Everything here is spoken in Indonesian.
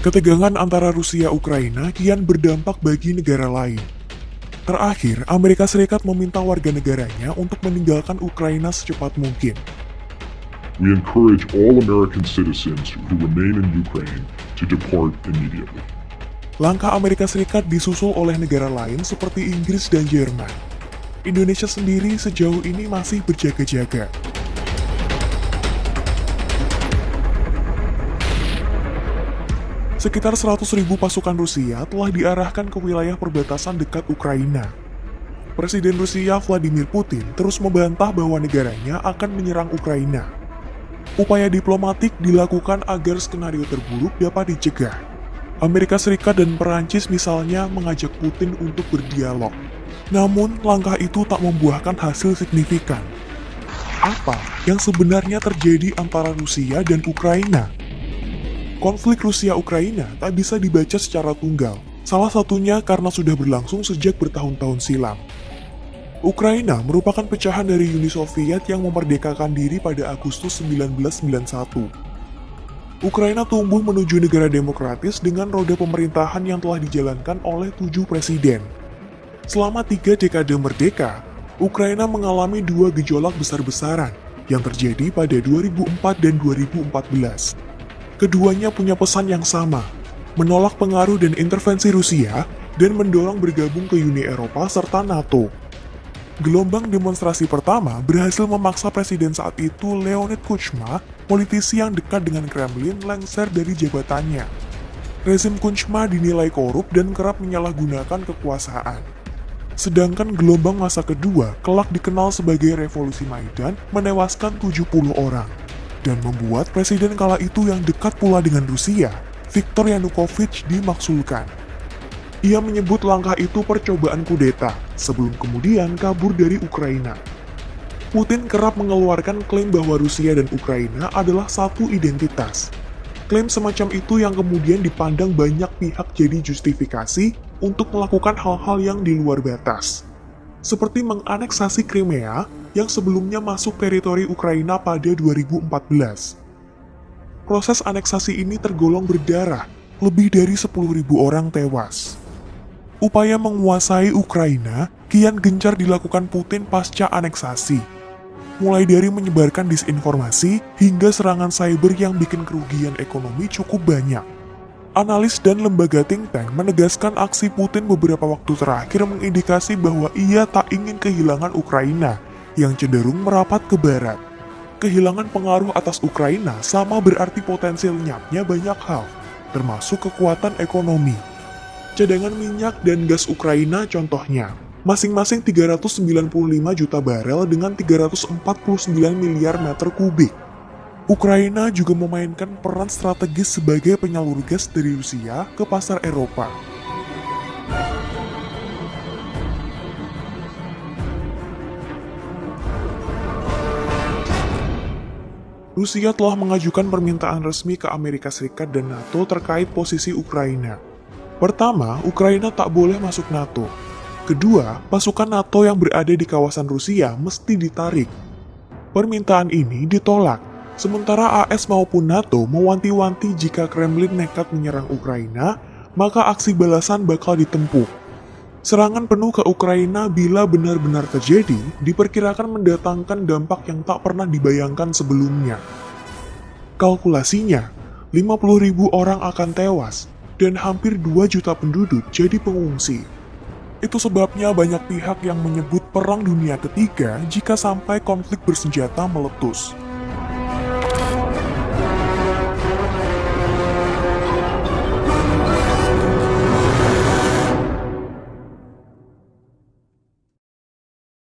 Ketegangan antara Rusia-Ukraina kian berdampak bagi negara lain. Terakhir, Amerika Serikat meminta warga negaranya untuk meninggalkan Ukraina secepat mungkin. We encourage all American citizens who remain in Ukraine to depart immediately. Langkah Amerika Serikat disusul oleh negara lain seperti Inggris dan Jerman. Indonesia sendiri sejauh ini masih berjaga-jaga. Sekitar 100.000 pasukan Rusia telah diarahkan ke wilayah perbatasan dekat Ukraina. Presiden Rusia Vladimir Putin terus membantah bahwa negaranya akan menyerang Ukraina. Upaya diplomatik dilakukan agar skenario terburuk dapat dicegah. Amerika Serikat dan Perancis misalnya mengajak Putin untuk berdialog. Namun, langkah itu tak membuahkan hasil signifikan. Apa yang sebenarnya terjadi antara Rusia dan Ukraina? Konflik Rusia-Ukraina tak bisa dibaca secara tunggal, salah satunya karena sudah berlangsung sejak bertahun-tahun silam. Ukraina merupakan pecahan dari Uni Soviet yang memerdekakan diri pada Agustus 1991. Ukraina tumbuh menuju negara demokratis dengan roda pemerintahan yang telah dijalankan oleh 7 presiden. Selama 3 dekade merdeka, Ukraina mengalami 2 gejolak besar-besaran yang terjadi pada 2004 dan 2014. Keduanya punya pesan yang sama, menolak pengaruh dan intervensi Rusia dan mendorong bergabung ke Uni Eropa serta NATO. Gelombang demonstrasi pertama berhasil memaksa presiden saat itu Leonid Kuchma, politisi yang dekat dengan Kremlin, lengser dari jabatannya. Rezim Kuchma dinilai korup dan kerap menyalahgunakan kekuasaan. Sedangkan gelombang masa kedua kelak dikenal sebagai Revolusi Maidan, menewaskan 70 orang. Dan membuat presiden kala itu yang dekat pula dengan Rusia, Viktor Yanukovych, dimaksulkan. Ia menyebut langkah itu percobaan kudeta, sebelum kemudian kabur dari Ukraina. Putin kerap mengeluarkan klaim bahwa Rusia dan Ukraina adalah satu identitas. Klaim semacam itu yang kemudian dipandang banyak pihak jadi justifikasi untuk melakukan hal-hal yang di luar batas. Seperti menganeksasi Crimea yang sebelumnya masuk teritori Ukraina pada 2014. Proses aneksasi ini tergolong berdarah, lebih dari 10.000 orang tewas. Upaya menguasai Ukraina kian gencar dilakukan Putin pasca aneksasi. Mulai dari menyebarkan disinformasi hingga serangan cyber yang bikin kerugian ekonomi cukup banyak. Analis dan lembaga think tank menegaskan aksi Putin beberapa waktu terakhir mengindikasi bahwa ia tak ingin kehilangan Ukraina yang cenderung merapat ke barat. Kehilangan pengaruh atas Ukraina sama berarti potensi lenyapnya banyak hal, termasuk kekuatan ekonomi. Cadangan minyak dan gas Ukraina contohnya, masing-masing 395 juta barel dengan 349 miliar meter kubik. Ukraina juga memainkan peran strategis sebagai penyalur gas dari Rusia ke pasar Eropa. Rusia telah mengajukan permintaan resmi ke Amerika Serikat dan NATO terkait posisi Ukraina. Pertama, Ukraina tak boleh masuk NATO. Kedua, pasukan NATO yang berada di kawasan Rusia mesti ditarik. Permintaan ini ditolak, sementara AS maupun NATO mewanti-wanti jika Kremlin nekat menyerang Ukraina, maka aksi balasan bakal ditempuh. Serangan penuh ke Ukraina bila benar-benar terjadi, diperkirakan mendatangkan dampak yang tak pernah dibayangkan sebelumnya. Kalkulasinya, 50.000 orang akan tewas, dan hampir 2 juta penduduk jadi pengungsi. Itu sebabnya banyak pihak yang menyebut Perang Dunia Ketiga jika sampai konflik bersenjata meletus.